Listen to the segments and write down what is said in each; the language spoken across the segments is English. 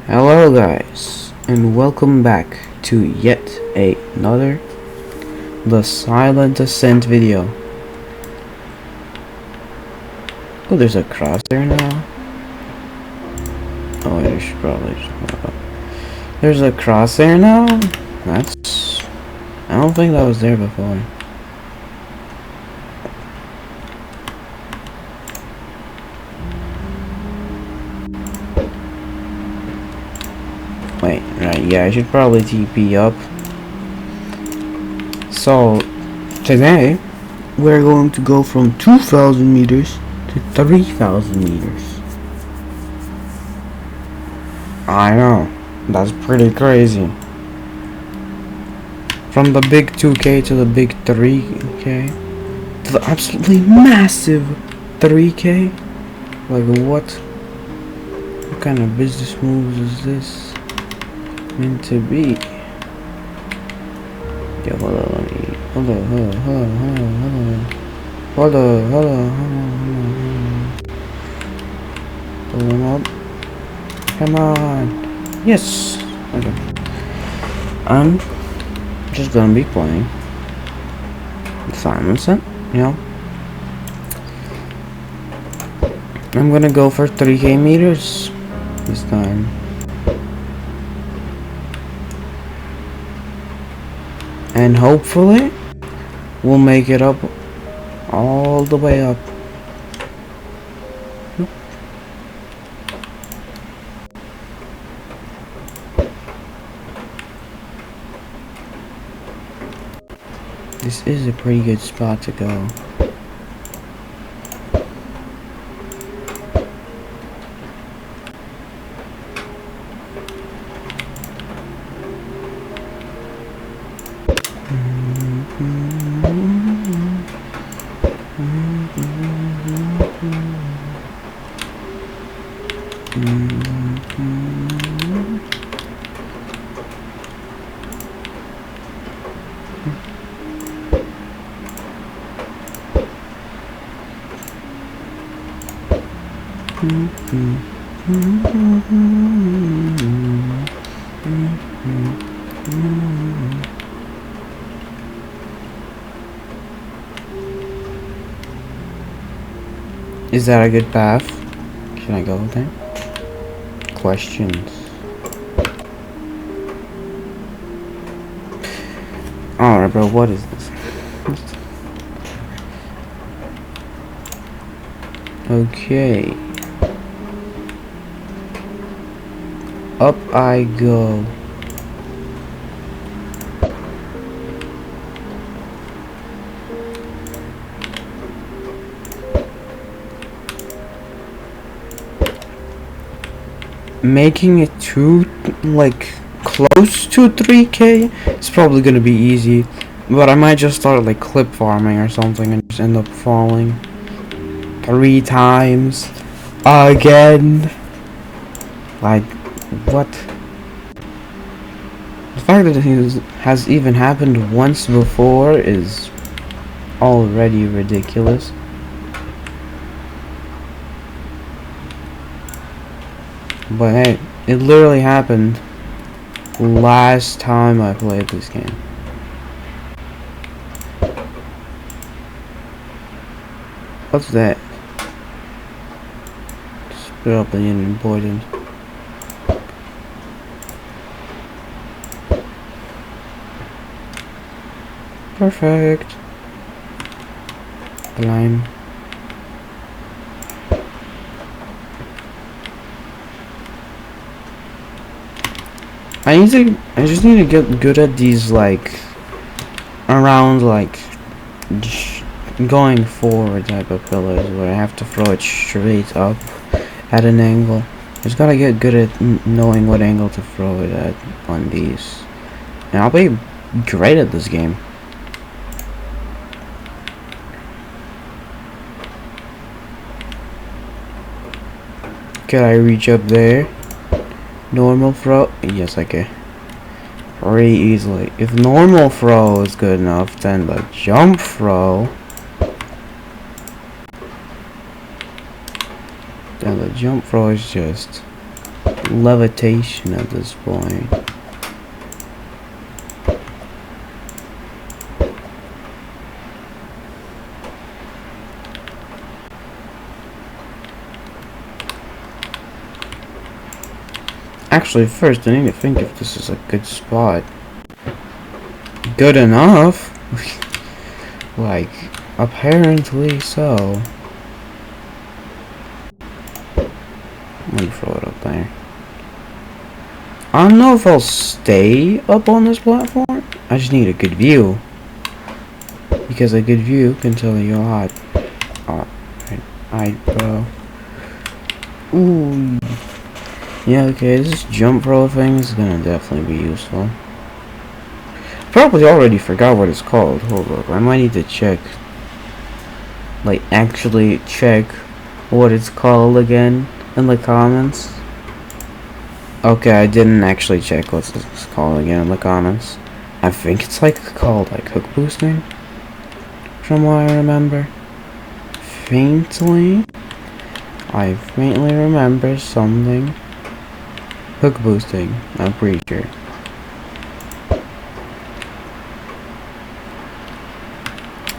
Hello guys, and welcome back to yet another the Silent Ascent video. Oh, there's a cross there now. Oh, I should probably there's a cross there now? I don't think that was there before. Wait, right, yeah, I should probably TP up. So, today, we're going to go from 2,000 meters to 3,000 meters. I know, that's pretty crazy. From the big 2K to the big 3K to the absolutely massive 3K. Like what kind of business moves is this meant to be? Yeah, hold on. Pull him up. Come on. Yes. Okay. I'm just gonna be playing Silent Ascent, you know. I'm gonna go for 3K meters this time. And hopefully we'll make it up all the way up. This is a pretty good spot to go. Is that a good path? Should I go there? Questions. Alright, bro, what is this? Okay. Up I go. Making it like close to 3K is probably gonna be easy, but I might just start like clip farming or something and just end up falling 3 times again. Like, what? The fact that it has even happened once before is already ridiculous. But hey, it literally happened last time I played this game. What's that? Split up the important. Perfect. Climb. I just need to get good at these, like, around, like, going forward type of pillars where I have to throw it straight up at an angle. Just gotta get good at knowing what angle to throw it at on these. And I'll be great at this game. Can I reach up there? Normal throw? Yes, I can. Pretty easily. If normal throw is good enough, then the jump throw. Then the jump throw is just levitation at this point. Actually, first I need to think if this is a good spot. Good enough? Like, apparently so. Let me throw it up there. I don't know if I'll stay up on this platform. I just need a good view. Because a good view can tell you a lot. Bro. Ooh. Yeah, okay, this jump roll thing is gonna definitely be useful. Probably already forgot what it's called. Hold up, I might need to check. Like, actually check what it's called again in the comments. Okay, I didn't actually check what it's called again in the comments. I think it's like called like hook boosting, from what I remember. I faintly remember something. Hook boosting, I'm pretty sure.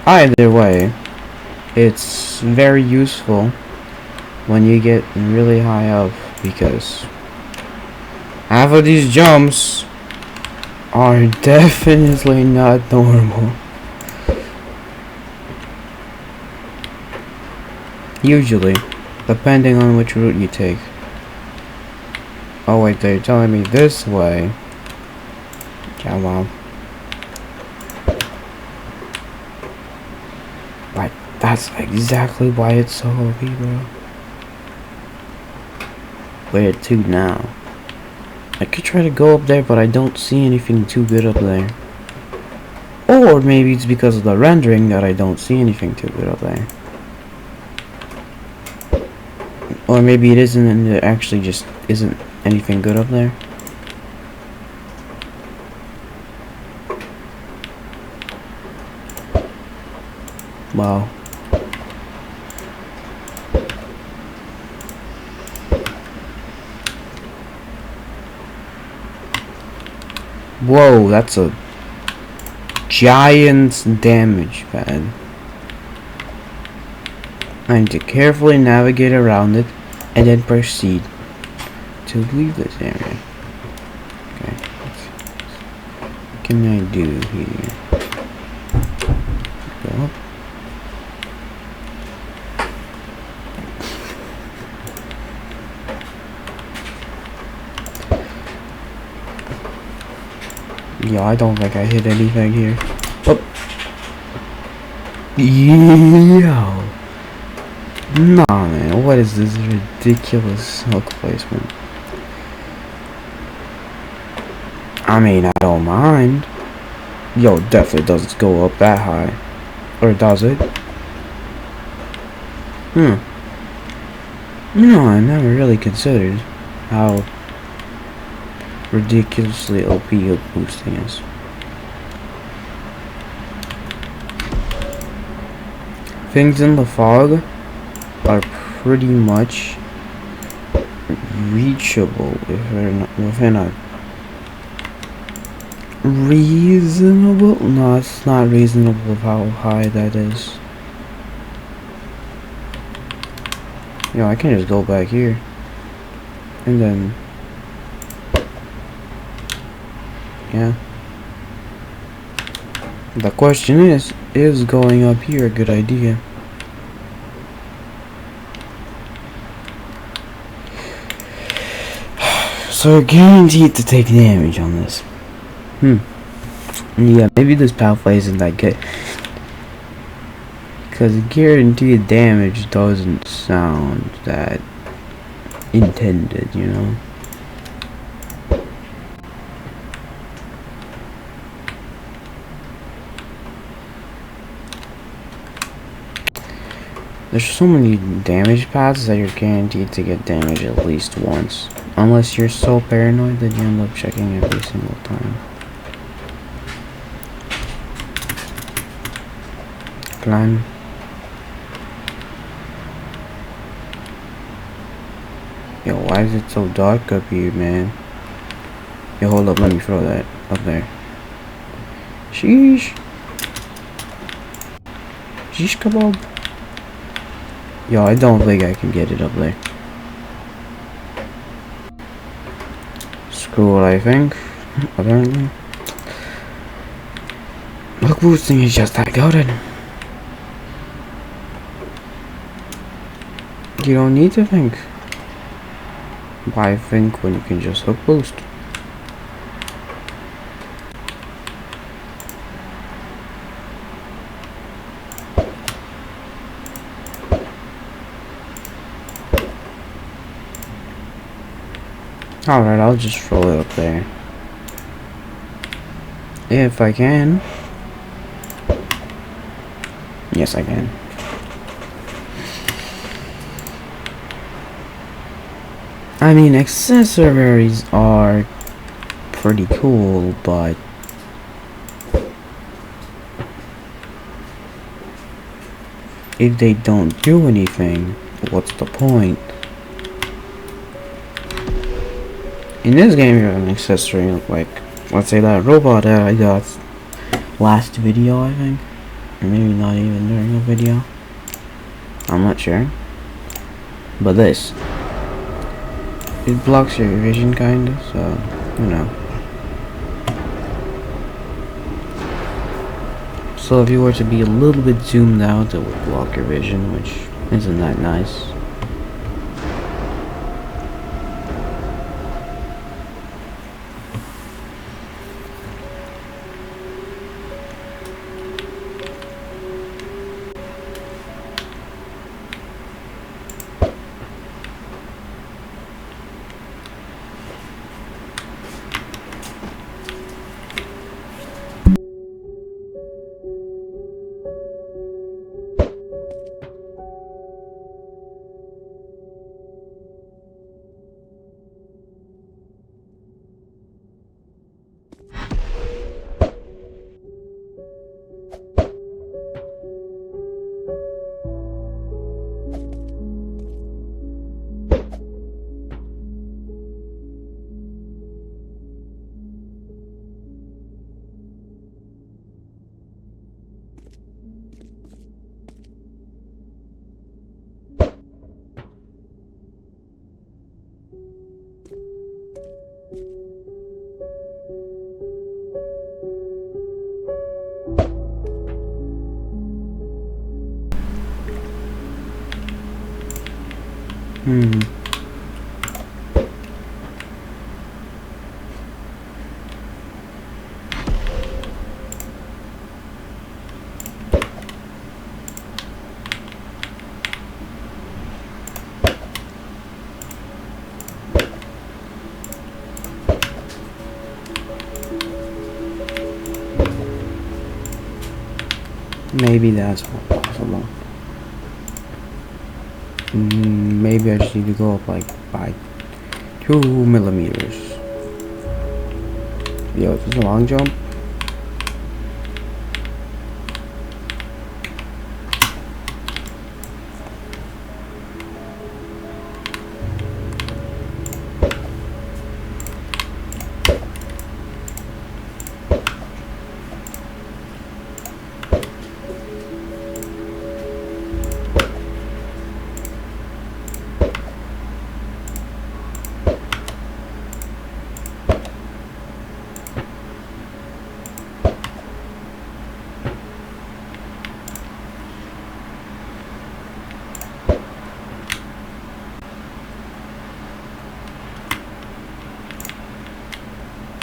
Either way, it's very useful when you get really high up, because half of these jumps are definitely not normal. Usually, depending on which route you take. Oh wait, they're telling me this way. Yeah, well. Like, that's exactly why it's so OP, bro. Where to now? I could try to go up there, but I don't see anything too good up there. Or maybe it's because of the rendering that I don't see anything too good up there. Or maybe it isn't, and it actually just isn't anything good up there. Wow. Whoa, that's a giant damage pad. I need to carefully navigate around it and then proceed to leave this area. Okay. What can I do here? Go up. Yeah, I don't think I hit anything here. Oh. Yo. Nah, man. What is this ridiculous hook placement? I mean, I don't mind. Yo, it definitely doesn't go up that high. Or does it? No, I never really considered how ridiculously OP hook boosting is. Things in the fog are pretty much reachable if they're not within a reasonable. No, it's not reasonable of how high that is. You know, I can just go back here and then yeah. The question is going up here a good idea? So guaranteed to take damage on this. Yeah, maybe this pathway isn't that good. Because guaranteed damage doesn't sound that intended, you know? There's so many damage paths that you're guaranteed to get damage at least once. Unless you're so paranoid that you end up checking every single time. Climb. Yo, Why is it so dark up here, man? Yo, hold up, let me throw that up there. Sheesh. Sheesh kebab. Yo, I don't think I can get it up there. Screw it, I think. Apparently. Luck boosting is just that good. You don't need to think. Why think when you can just hook boost? Alright, I'll just throw it up there. If I can. Yes, I can. I mean, accessories are pretty cool, but if they don't do anything, what's the point? In this game, you have an accessory, like, let's say that robot that I got last video, I think. Or maybe not even during a video. I'm not sure. But this. It blocks your vision, kinda, so, you know. So if you were to be a little bit zoomed out, it would block your vision, which isn't that nice. Maybe that's not possible. Maybe I just need to go up like by 2 millimeters. Yo, is this a long jump?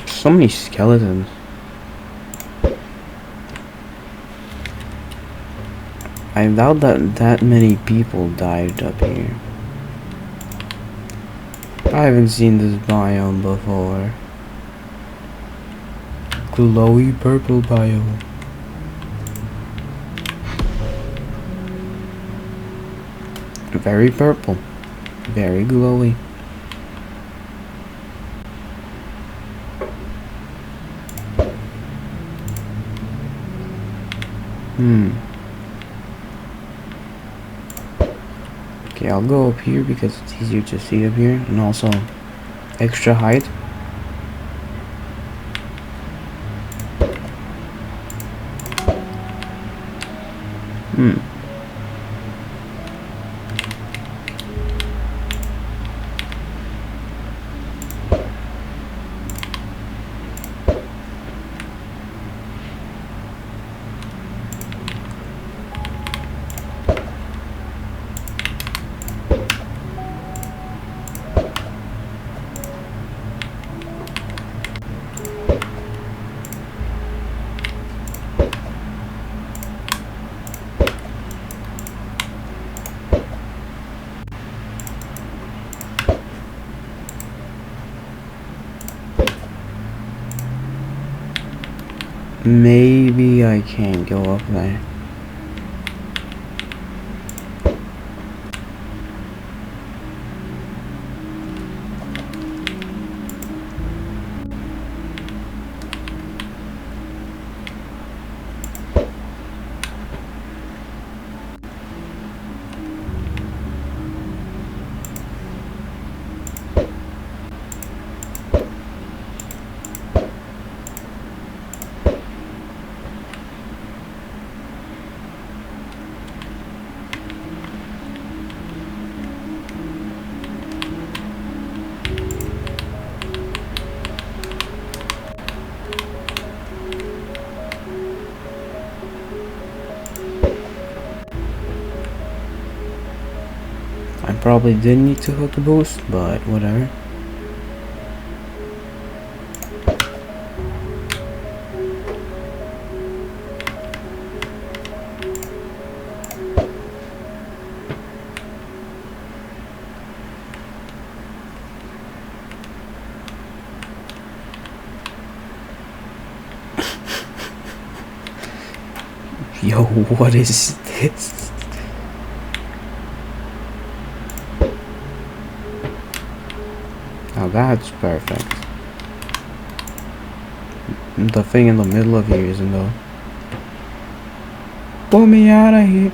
So many skeletons. I doubt that many people died up here. I haven't seen this biome before. Glowy purple biome. Very purple. Very glowy. Okay, I'll go up here because it's easier to see up here, and also extra height. Maybe I can't go up there. I probably did need to hook a boost, but whatever. Yo, what is this? Now that's perfect. The thing in the middle of here isn't though. Pull me out of here.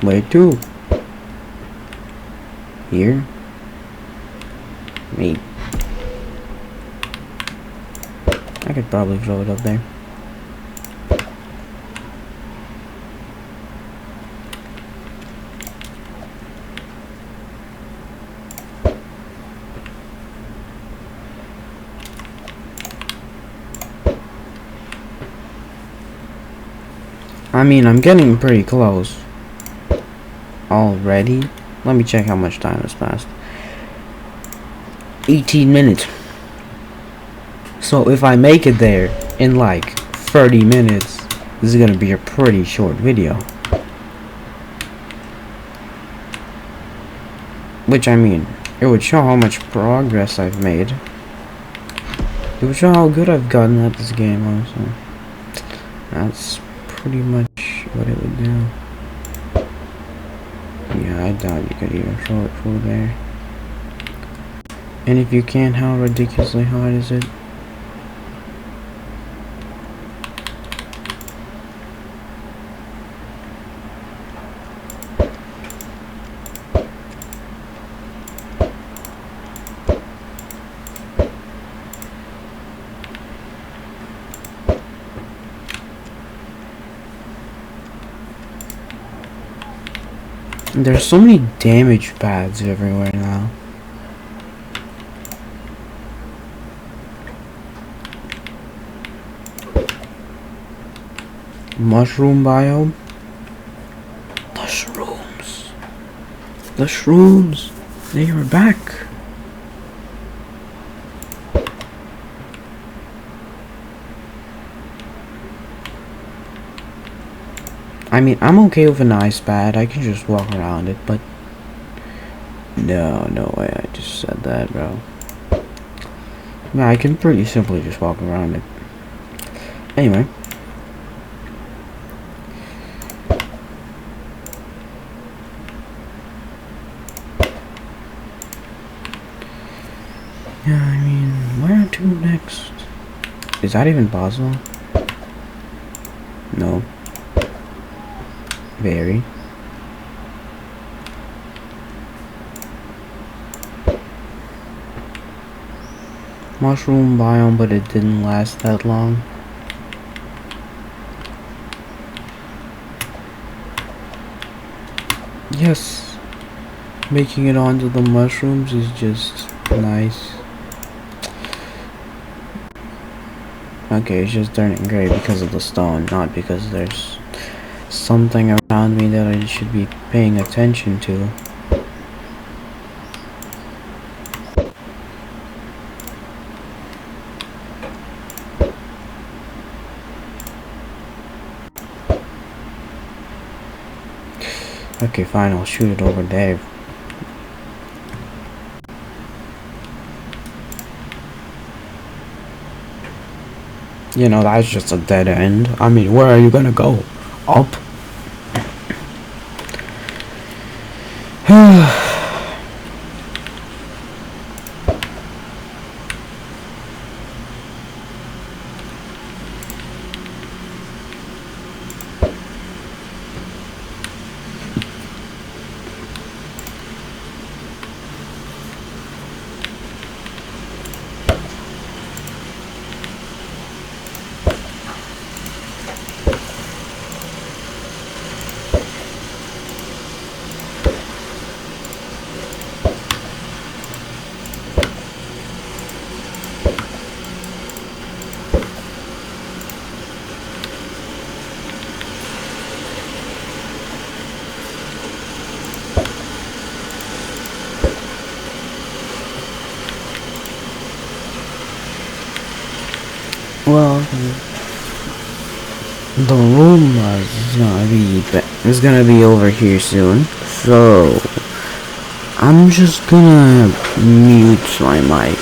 Where to? Here? Me. I could probably throw it up there. I mean, I'm getting pretty close already. Let me check how much time has passed. 18 minutes. So if I make it there in like 30 minutes, this is gonna be a pretty short video. Which, I mean, it would show how much progress I've made. It would show how good I've gotten at this game also. That's pretty much what it would do. Yeah, I doubt you could even throw it through there. And if you can, how ridiculously hard is it? There's so many damage pads everywhere now. Mushroom biome? The shrooms! The shrooms! They are back! I mean, I'm okay with an ice pad. I can just walk around it, but no way I just said that, bro. No, I can pretty simply just walk around it. Anyway. Yeah, I mean, where to next? Is that even possible? No. Very. Mushroom biome, but it didn't last that long. Yes. Making it onto the mushrooms is just nice. Okay, it's just turning gray because of the stone, not because there's something around me that I should be paying attention to. Okay, fine, I'll shoot it over there. You know, that's just a dead end. I mean, where are you gonna go? Up? Well, the room is gonna be over here soon, so I'm just gonna mute my mic.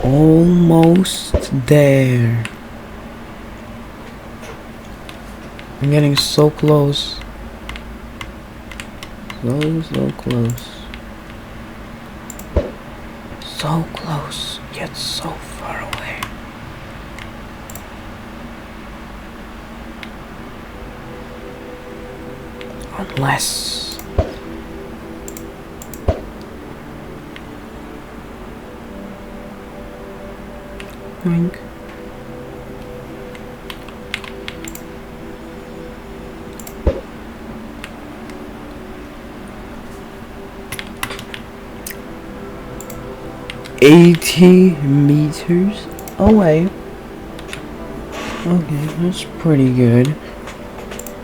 Almost there. I'm getting so close. So close. So close, yet so far away. Unless... Wink. $80 meters away. Okay, that's pretty good.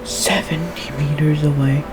70 meters away.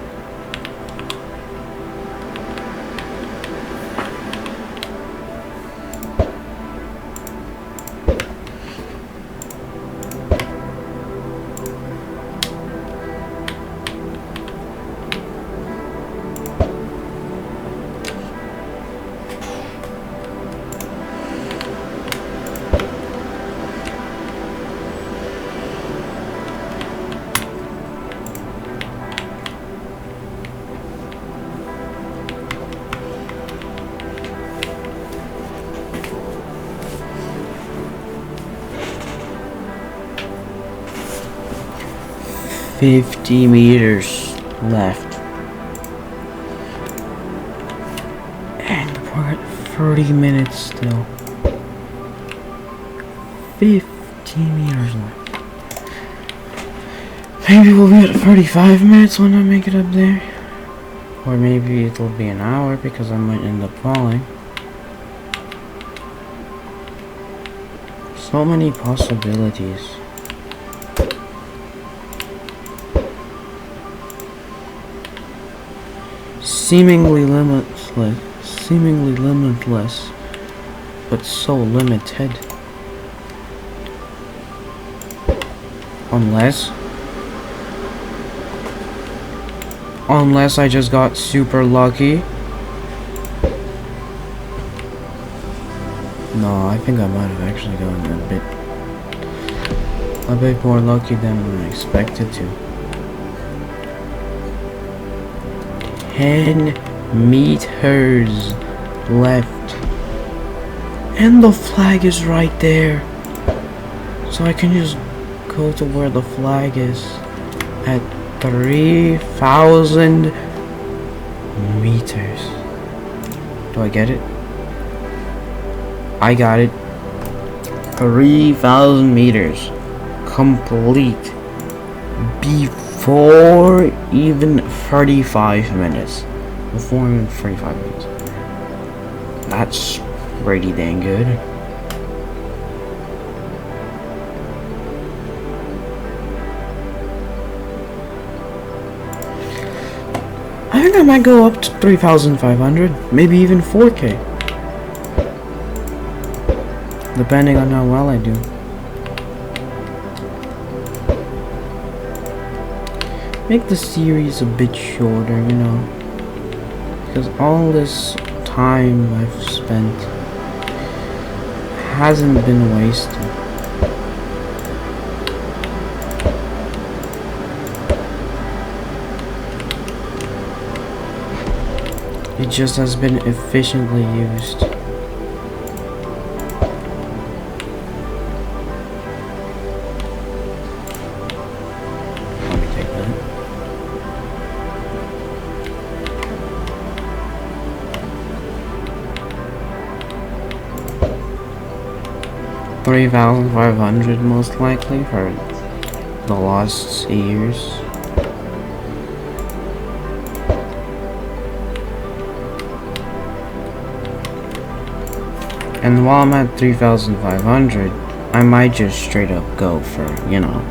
50 meters left. And we're at 30 minutes still. 50 meters left. Maybe we'll be at 35 minutes when I make it up there. Or maybe it'll be an hour because I might end up falling. So many possibilities. Seemingly limitless, but so limited. Unless I just got super lucky. No, I think I might have actually gotten a bit more lucky than I expected to. 10 meters left. And the flag is right there. So I can just go to where the flag is at 3,000 meters. Do I get it? I got it. 3,000 meters. Complete. Before even 35 minutes. Before even 35 minutes. That's pretty dang good. I think I might go up to 3,500, maybe even 4K. Depending on how well I do. Make the series a bit shorter, you know. Because all this time I've spent hasn't been wasted. It just has been efficiently used. Let me take that. $3,500 most likely for the last years. And while I'm at 3,500, I might just straight up go for, you know,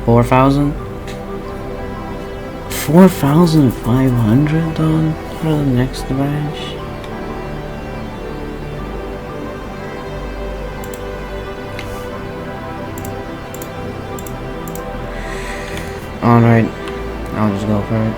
4,000? 4,500 on for the next batch? Alright, I'll just go for it.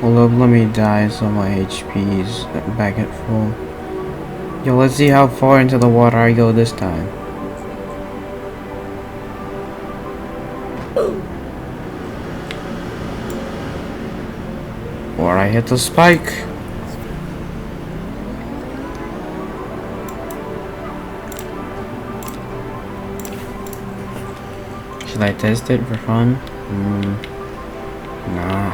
Hold up, let me die so my HP is back at full. Yo, let's see how far into the water I go this time. Or I hit the spike. Should I test it for fun? Nah.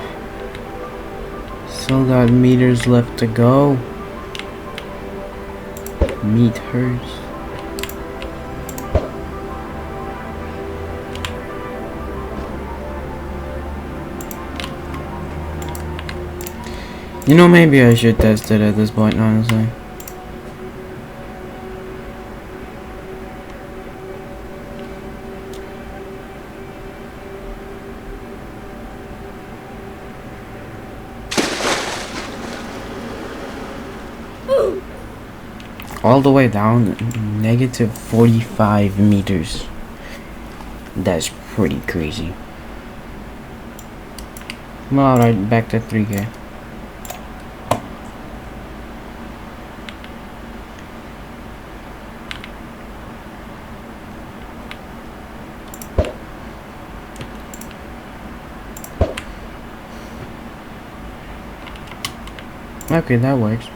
Still got meters left to go. Meters. You know, maybe I should test it at this point, honestly. All the way down, negative 45 meters. That's pretty crazy. I'm alright, back to 3K. Okay, that works.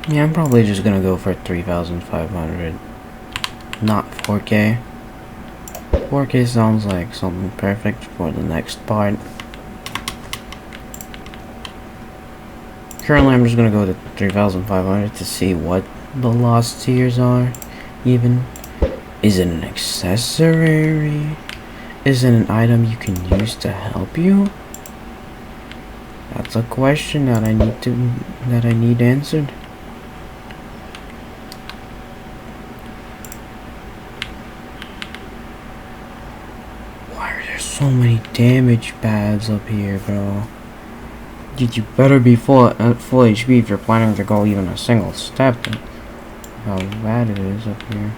Yeah, I'm probably just gonna go for 3,500. Not 4K. 4K sounds like something perfect for the next part. Currently, I'm just gonna go to 3,500 to see what the lost tiers are. Even, is it an accessory? Is it an item you can use to help you? That's a question that I need answered. Why are there so many damage pads up here, bro? Dude, you better be full HP if you're planning to go even a single step. How bad it is up here.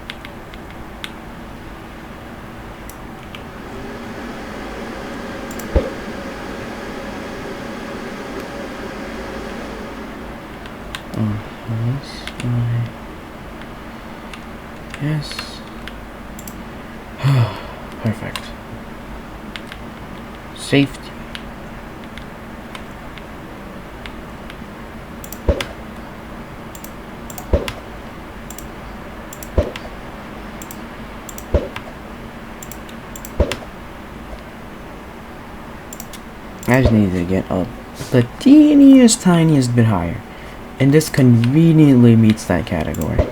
Yes. Perfect. Safety. I just need to get up the tiniest bit higher. And this conveniently meets that category.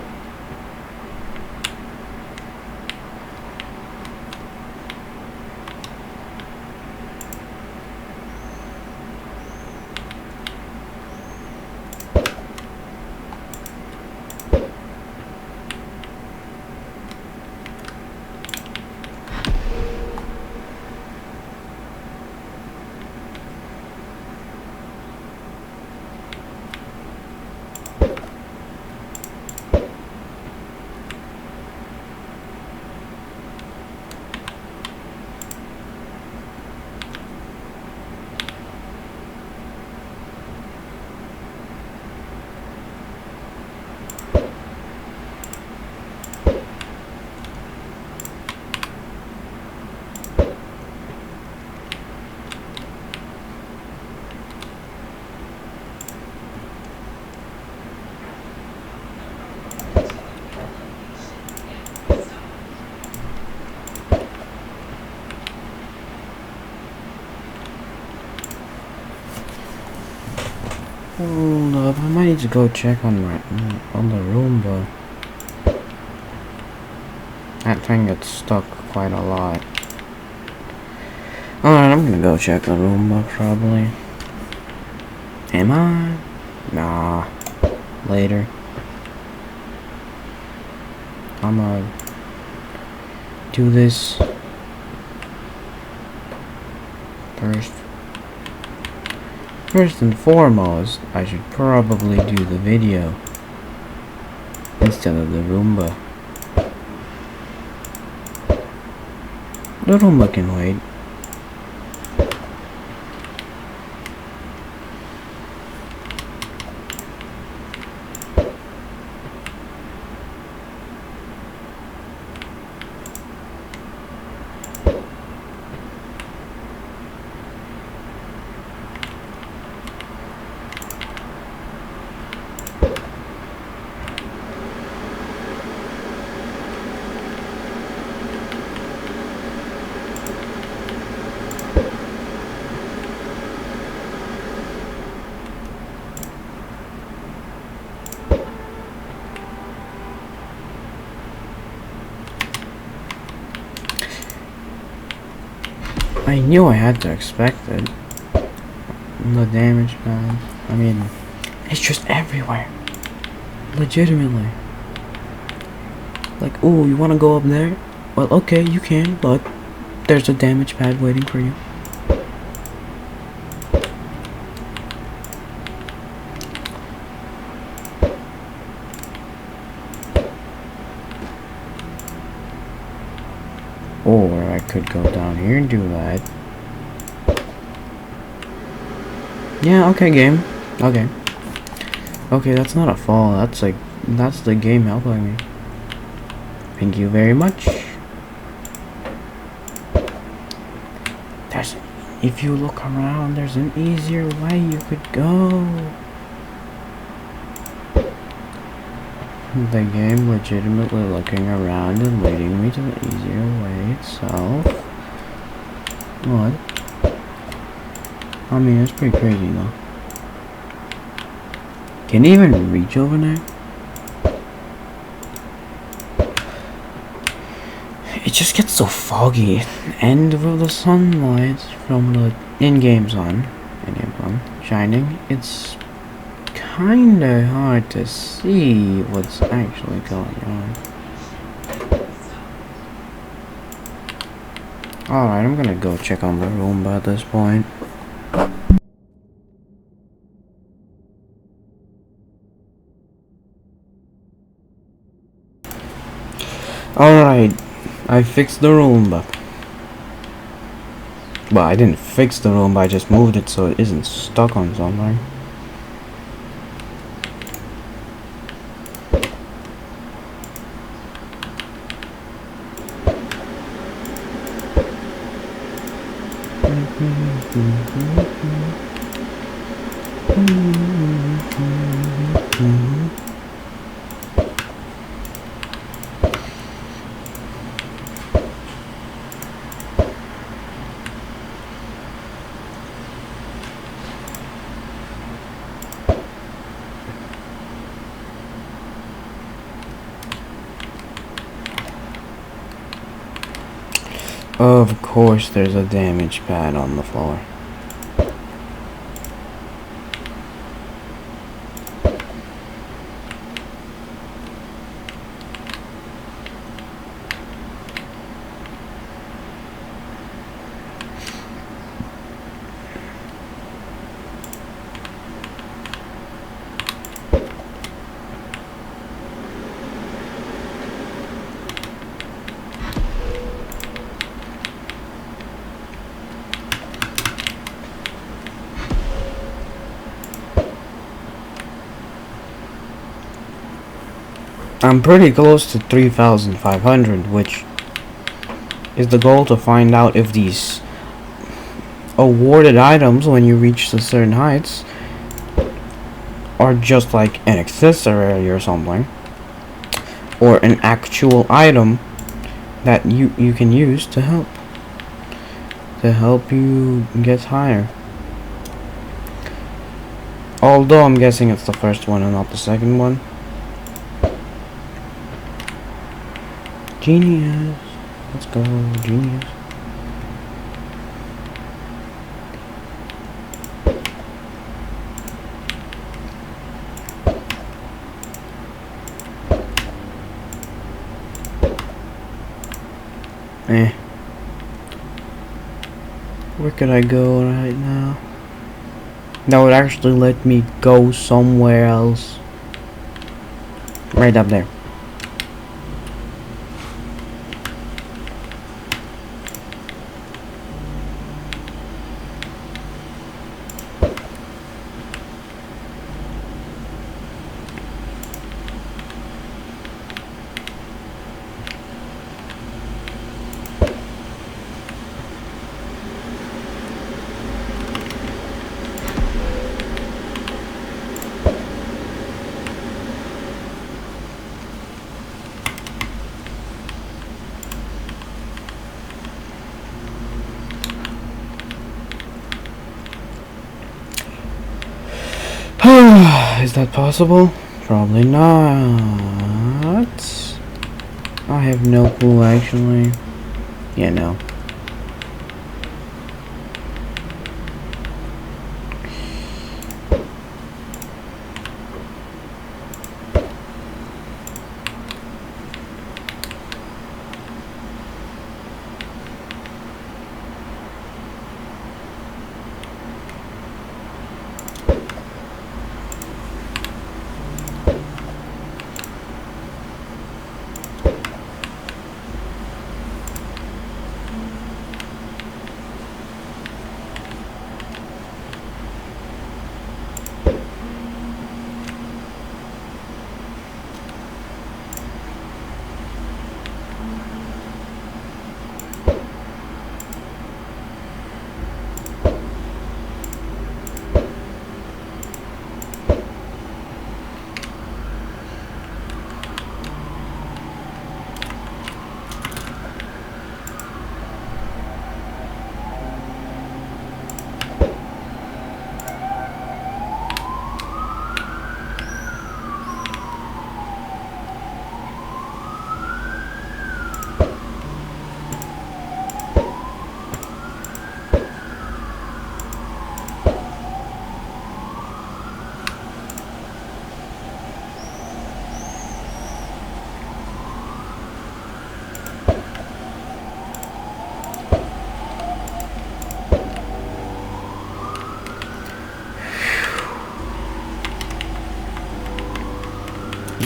Hold up, I might need to go check on the Roomba. That thing gets stuck quite a lot. Alright, I'm gonna go check the Roomba probably. Am I? Nah. Later. I'ma do this first. First and foremost, I should probably do the video instead of the Roomba. The Roomba can wait. I knew I had to expect it. The damage pad. I mean, it's just everywhere. Legitimately. Like, oh, you wanna go up there? Well, okay, you can, but there's a damage pad waiting for you. Or I could go down here and do that. Yeah, okay, game. Okay. Okay, that's not a fall. That's like, that's the game helping me. Thank you very much. If you look around, there's an easier way you could go. The game legitimately looking around and leading me to the easier way itself. What? I mean, it's pretty crazy though. Can you even reach over there? It just gets so foggy, and with the sunlight from the in-game sun shining, it's kinda hard to see what's actually going on. Alright, I'm gonna go check on the Roomba at this point. Alright, I fixed the Roomba. Well, I didn't fix the Roomba, I just moved it so it isn't stuck on something. Of course there's a damage pad on the floor. I'm pretty close to 3,500, which is the goal to find out if these awarded items, when you reach the certain heights, are just like an accessory or something, or an actual item that you can use to help you get higher. Although I'm guessing it's the first one and not the second one. Genius. Let's go, genius. Where could I go right now? That would actually let me go somewhere else. Right up there. Is that possible? Probably not. I have no clue actually. Yeah, no.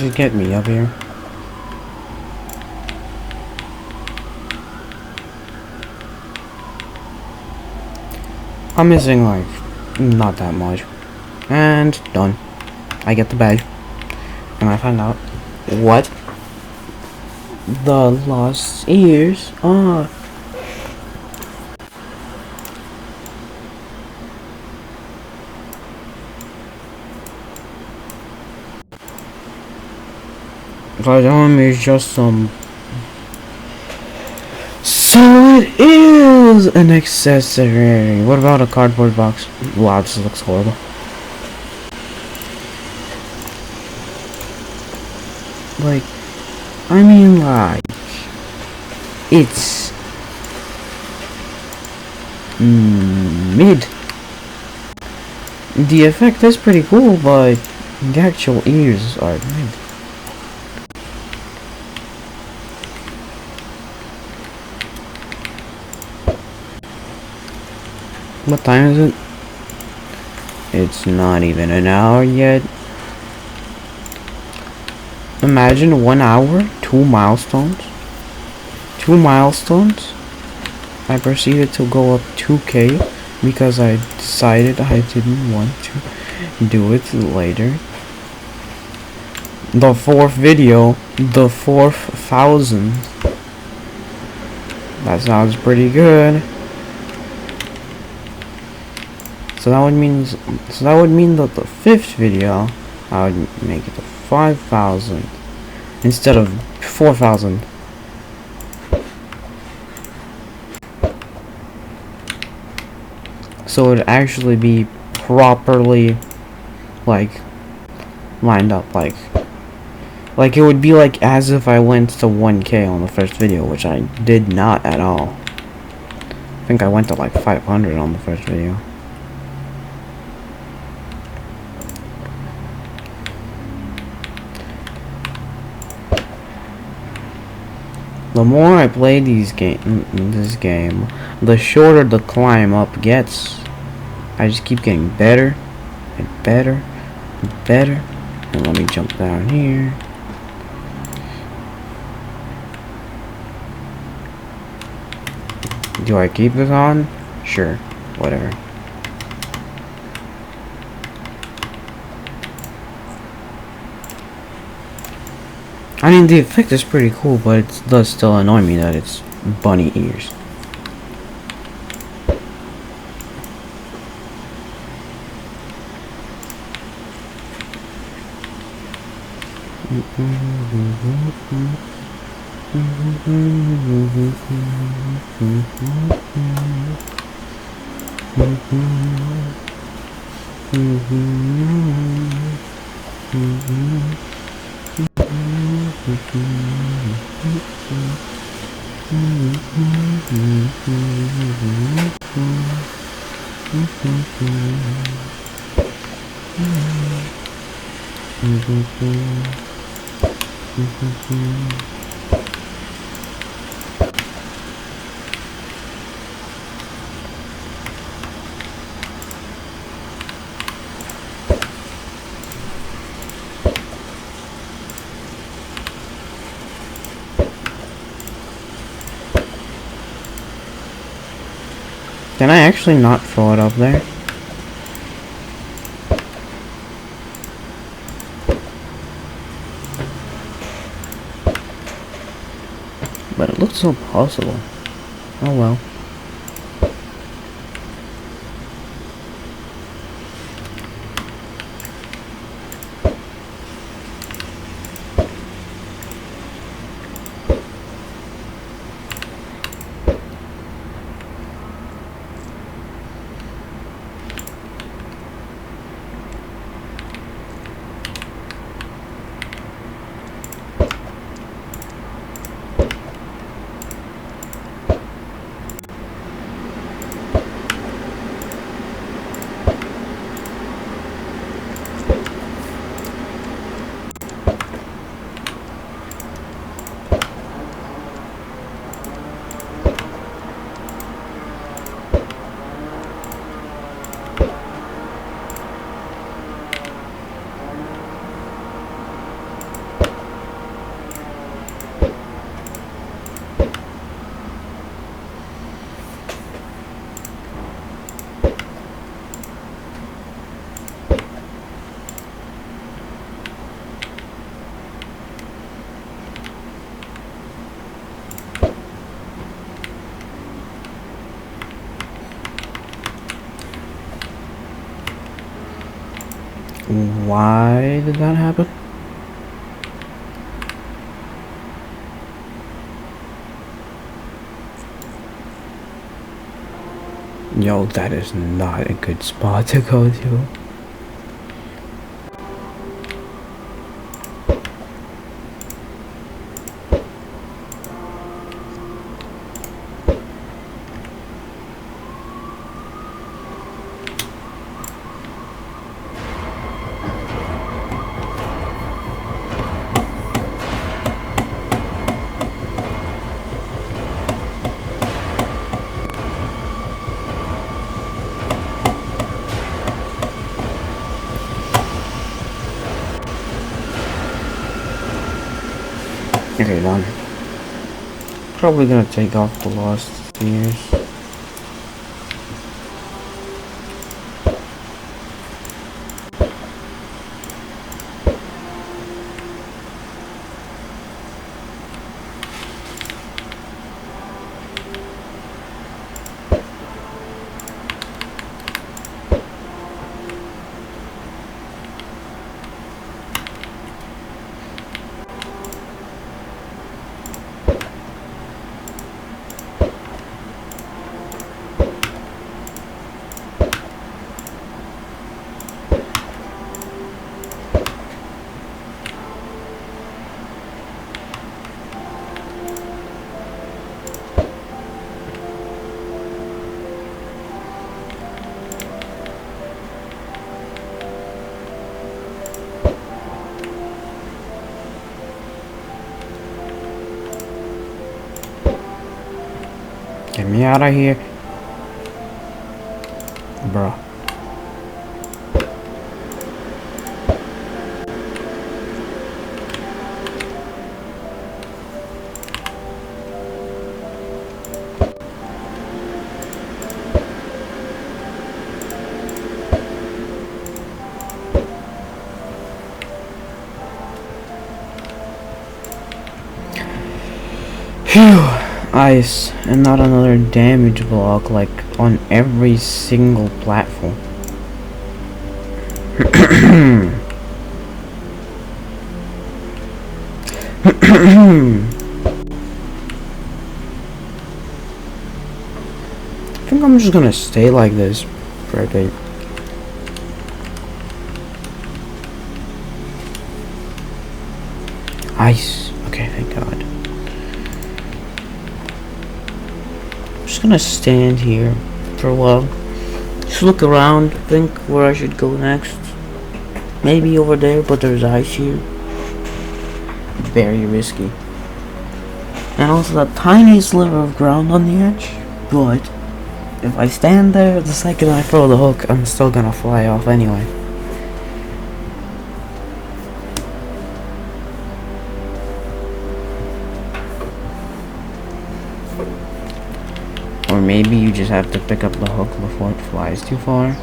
just get me up here. I'm missing like not that much. And done. I get the badge. And I find out what the lost ears are. It's just some. So it is an accessory. What about a cardboard box? Wow, this looks horrible. Like, I mean, like, it's mid. The effect is pretty cool, but the actual ears are mid. What time is it? It's not even an hour yet. Imagine 1 hour, 2 milestones. 2 milestones. I proceeded to go up 2K because I decided I didn't want to do it later. The fourth video, the 4,000. That sounds pretty good. So that would mean that the fifth video I would make it to 5,000 instead of 4,000. So it would actually be properly like lined up, like it would be like as if I went to 1K on the first video, which I did not at all. I think I went to like 500 on the first video. The more I play this game, the shorter the climb up gets. I just keep getting better and better and better. And let me jump down here. Do I keep this on? Sure, whatever. I mean, the effect is pretty cool, but it does still annoy me that it's bunny ears. Can I actually not throw it up there? But it looks so possible. Oh well. Why did that happen? Yo, that is not a good spot to go to. Okay, done. Probably gonna take off the lost stairs. Get me out of here. Bruh. Phew. Ice, and not another damage block like on every single platform. I think I'm just gonna stay like this for a bit. Ice. Okay, thank God. I'm just gonna stand here for a while. Just look around, think where I should go next. Maybe over there, but there's ice here. Very risky. And also that tiny sliver of ground on the edge. But if I stand there, the second I throw the hook, I'm still gonna fly off anyway. Or maybe you just have to pick up the hook before it flies too far.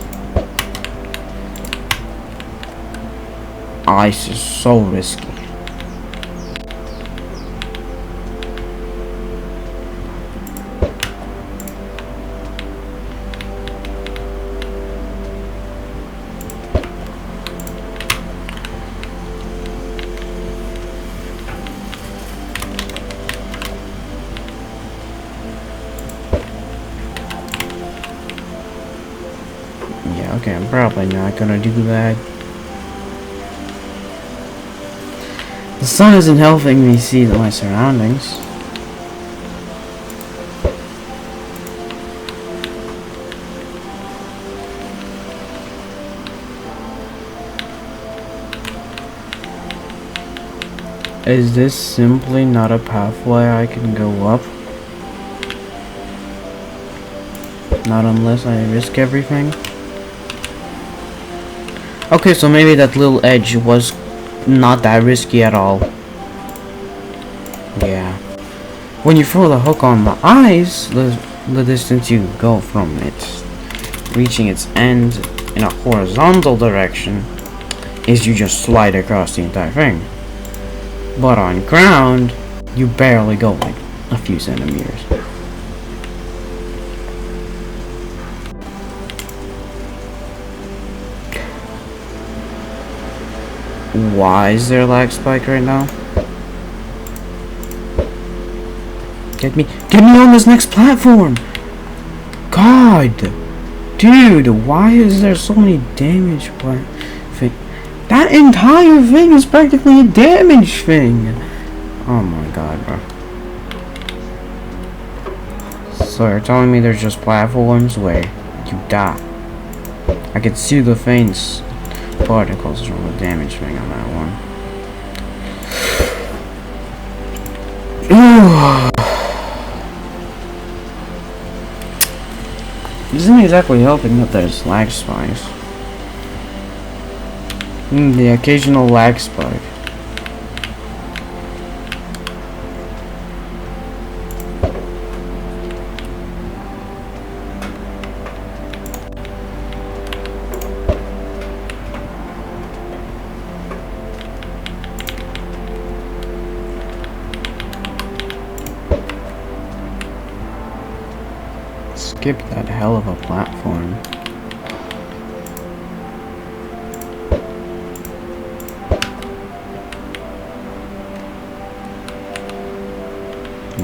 Ice is so risky. Yeah, okay, I'm probably not gonna do that. The sun isn't helping me see my surroundings. Is this simply not a pathway I can go up? Not unless I risk everything. Okay, so maybe that little edge was not that risky at all. Yeah. When you throw the hook on the ice, the distance you go from it reaching its end in a horizontal direction is you just slide across the entire thing. But on ground, you barely go like a few centimeters. Why is there a lag spike right now? Get me on this next platform! God! Dude, why is there so many damage thing? That entire thing is practically a damage thing! Oh my god, bro. So you're telling me there's just platforms where you die? I could see the faint particles from the damage thing on that one. This isn't exactly helping that there's lag spikes. The occasional lag spike. Skip that hell of a platform.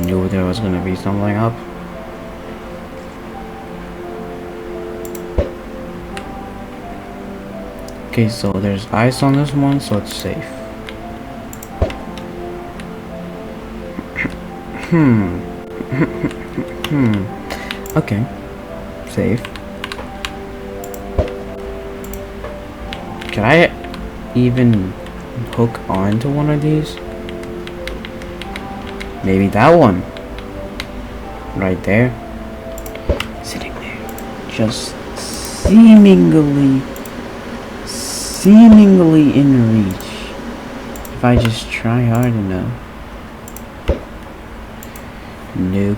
Knew there was gonna be something up. Okay, so there's ice on this one, so it's safe. Okay, safe. Can I even hook onto one of these? Maybe that one. Right there. Sitting there. Just seemingly in reach. If I just try hard enough. Nope.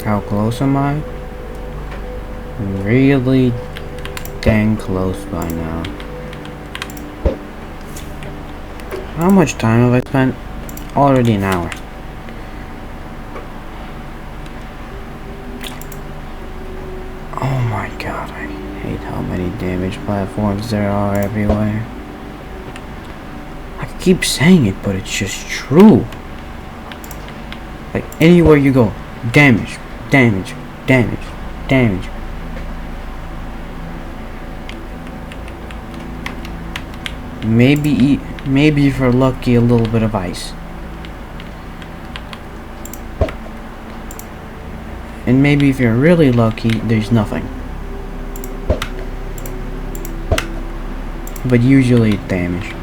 How close am I? Really dang close by now. How much time have I spent? Already an hour. Oh my god, I hate how many damage platforms there are everywhere. I keep saying it, but it's just true. Like, anywhere you go, damage, damage, damage, damage. Maybe if you're lucky, a little bit of ice. And maybe if you're really lucky, there's nothing. But usually it's damage.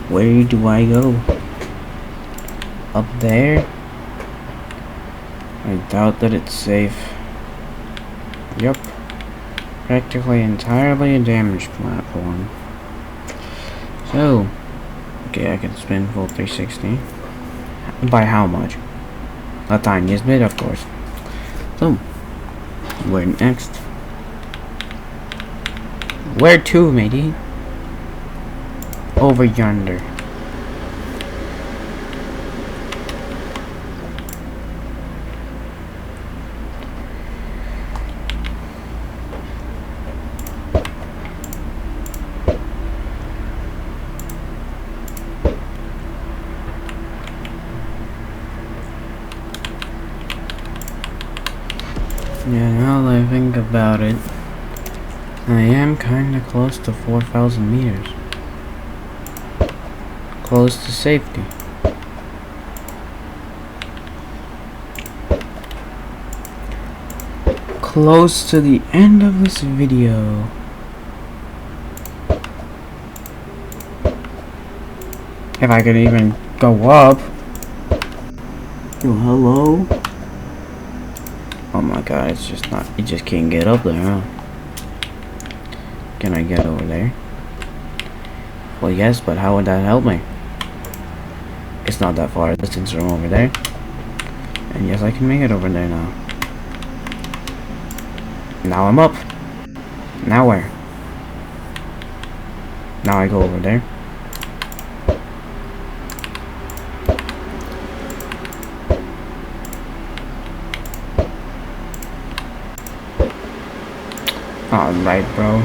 Where do I go? Up there? I doubt that it's safe. Yup. Practically entirely a damaged platform. So, okay, I can spin full 360. By how much? A tiniest bit, of course. So, where next? Where to, matey? Over yonder. Yeah, now that I think about it, I am kinda close to 4,000 meters. Close to safety. Close to the end of this video. If I could even go up. Oh, hello? Oh my god, it's just not, you just can't get up there, huh? Can I get over there? Well, yes, but how would that help me? It's not that far a distance from over there. And yes, I can make it over there now. Now I'm up. Now where? Now I go over there. Alright, bro.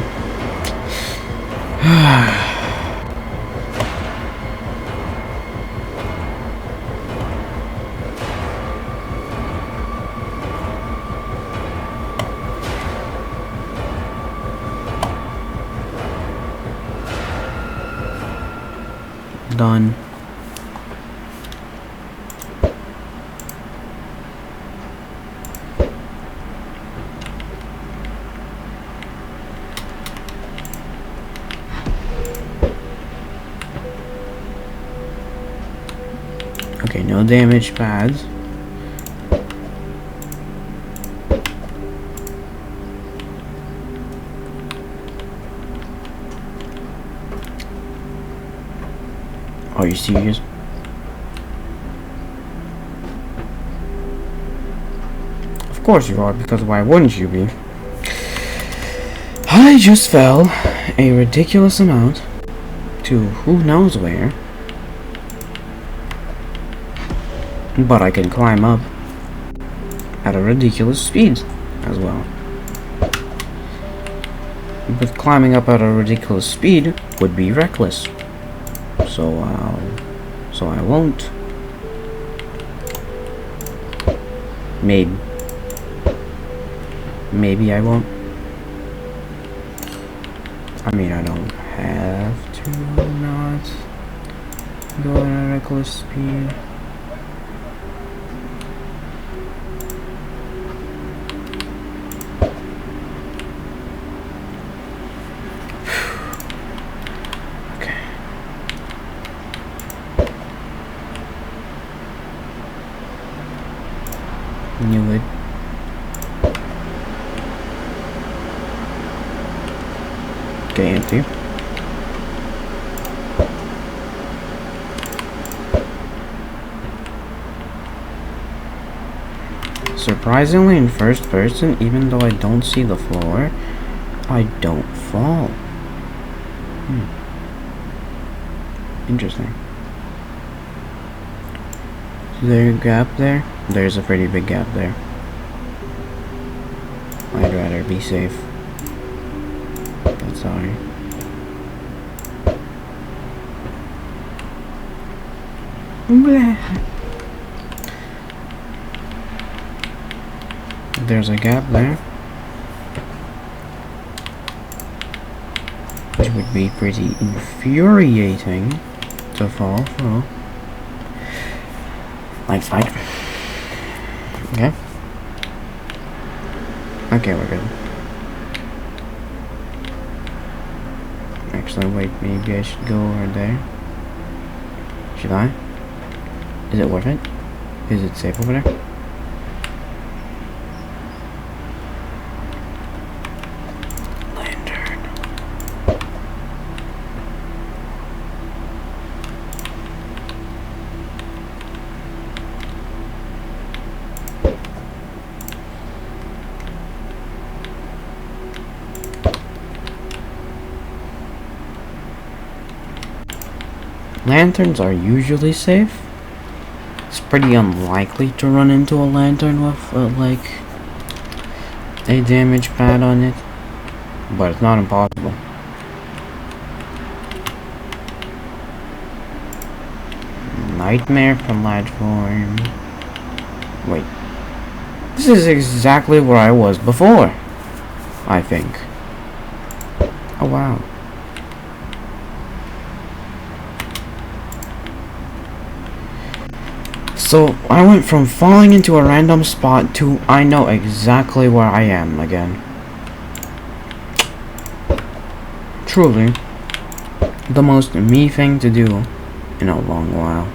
Done. Okay, no damage pads. Are you serious? Of course you are, because why wouldn't you be? I just fell a ridiculous amount to who knows where. But I can climb up at a ridiculous speed as well. But climbing up at a ridiculous speed would be reckless. So I won't. Maybe I won't. I mean, I don't have to not go at a reckless speed. Knew it. Okay, empty. Surprisingly, in first person, even though I don't see the floor, I don't fall. Interesting. Is there a gap there? There's a pretty big gap there. I'd rather be safe. That's sorry. There's a gap there, which would be pretty infuriating to fall through. Like fight. Okay. Okay, we're good. Actually, wait, maybe I should go over there. Should I? Is it worth it? Is it safe over there? Lantern. Lanterns are usually safe. It's pretty unlikely to run into a lantern with like a damage pad on it, but it's not impossible. Nightmare platform. Wait. This is exactly where I was before, I think. Oh wow. So I went from falling into a random spot to I know exactly where I am again. Truly, the most me thing to do in a long while.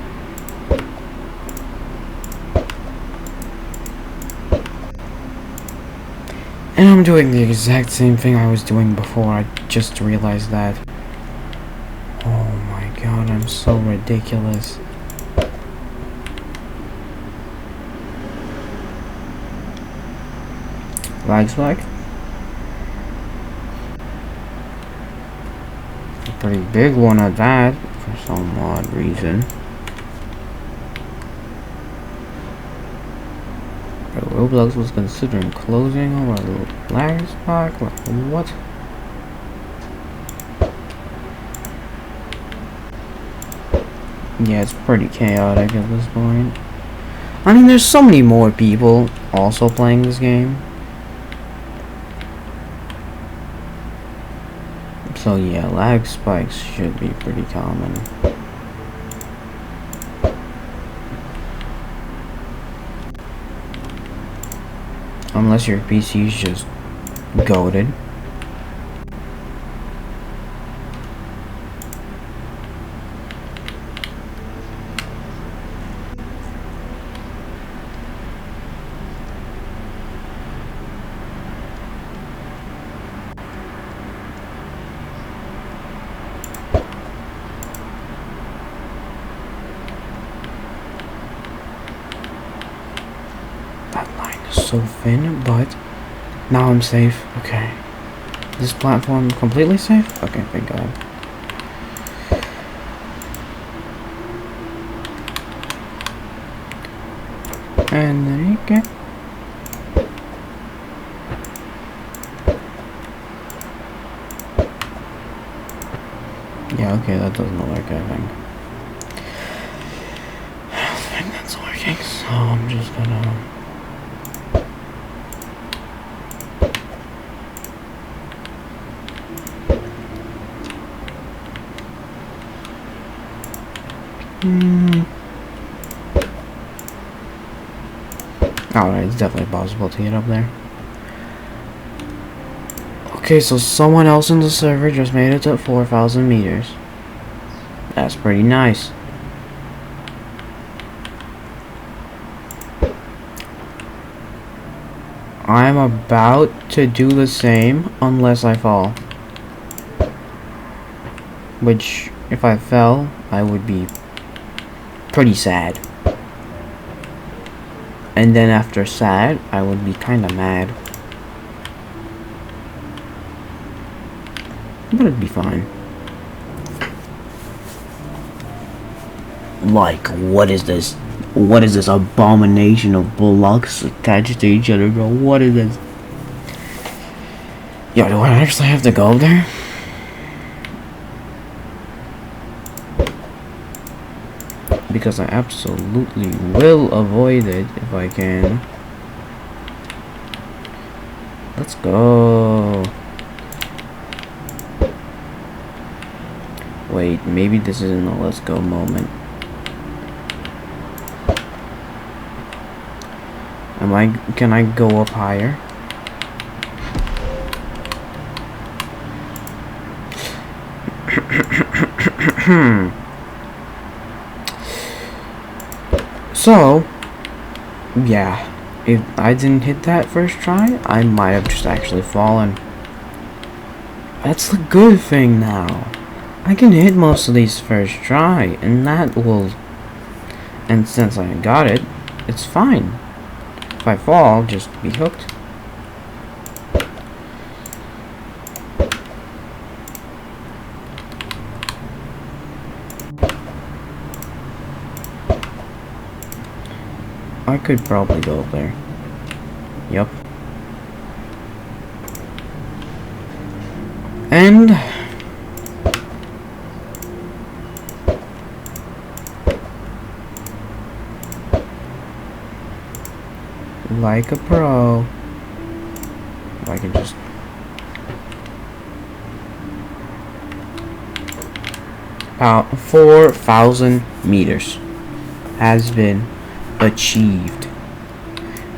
And I'm doing the exact same thing I was doing before. I just realized that. Oh my god, I'm so ridiculous. Lag spike? A pretty big one at that, for some odd reason. Roblox was considering closing over lag spike? Like, what? Yeah, it's pretty chaotic at this point. I mean, there's so many more people also playing this game. So yeah, lag spikes should be pretty common. Unless your PC is just goated. So thin, but now I'm safe. Okay. This platform completely safe? Okay, thank God. And there you go. Yeah, okay, that doesn't work, I think. I don't think that's working, so I'm just gonna... Alright, it's definitely possible to get up there. Okay, so someone else in the server just made it to 4,000 meters. That's pretty nice. I'm about to do the same unless I fall. Which, if I fell, I would be pretty sad. And then after sad, I would be kinda mad. But it'd be fine. Like, what is this? What is this abomination of blocks attached to each other, bro? What is this? Yo, do I actually have to go there? Because I absolutely will avoid it if I can. Let's go. Wait, maybe this isn't a let's go moment. Can I go up higher? So, yeah, if I didn't hit that first try, I might have just actually fallen. That's the good thing now. I can hit most of these first try, and that will... And since I got it, it's fine. If I fall, just be hooked. I could probably go up there. Yup. And... like a pro. If I can just... About 4,000 meters has been achieved.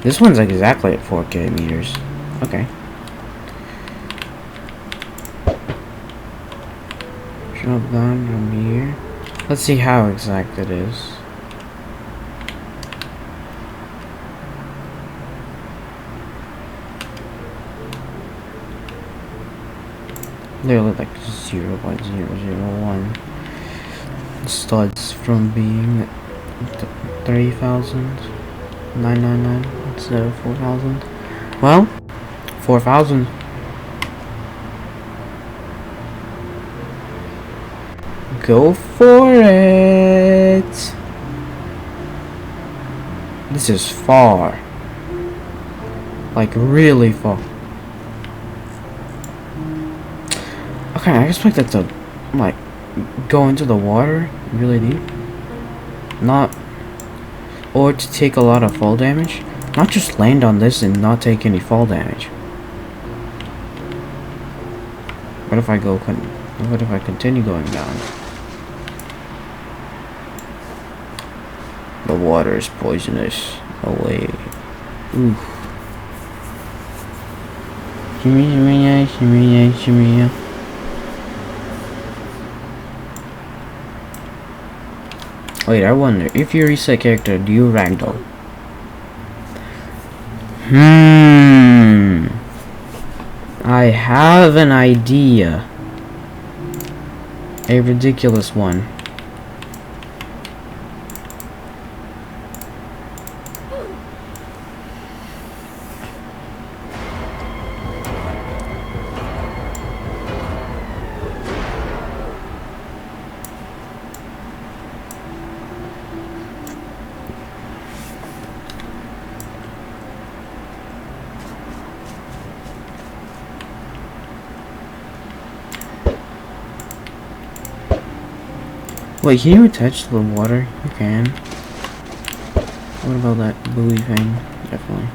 This one's exactly at 4K meters. Okay. Drop down from here. Let's see how exact it is. Literally like 0.001 studs from being 3,999 instead of 4,000. Well, 4,000. Go for it. This is far. Like really far. Okay, I expected to like go into the water really deep. Not, or to take a lot of fall damage. Not just land on this and not take any fall damage. What if I go? What if I continue going down? The water is poisonous. Away. Ooh. Shimmy, shimmy, shimmy. Wait, I wonder, if you reset character, do you ragdoll? I have an idea. A ridiculous one. Wait, can you attach to the water? You can. What about that buoy thing? Definitely.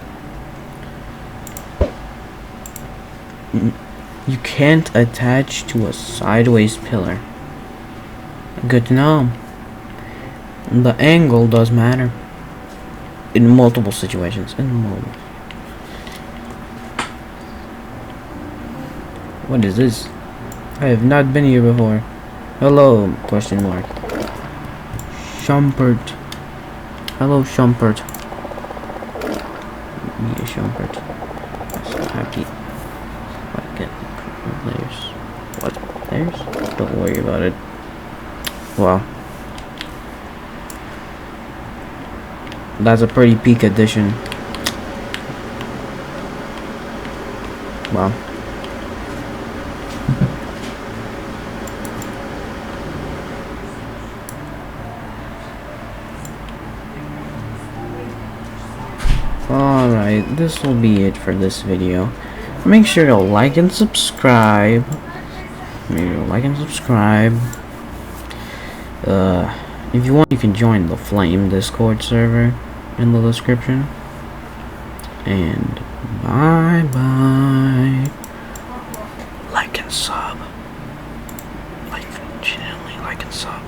You can't attach to a sideways pillar. Good to know. The angle does matter. In multiple situations. What is this? I have not been here before. Hello, question mark. Shumpert. Hello, Shumpert. Meet a Shumpert. So happy. What, get layers. What? Layers? Don't worry about it. Wow. That's a pretty peak edition. Wow. Alright, this will be it for this video. Make sure to like and subscribe. If you want, you can join the Flame Discord server in the description. And bye-bye. Like and sub. Like and sub.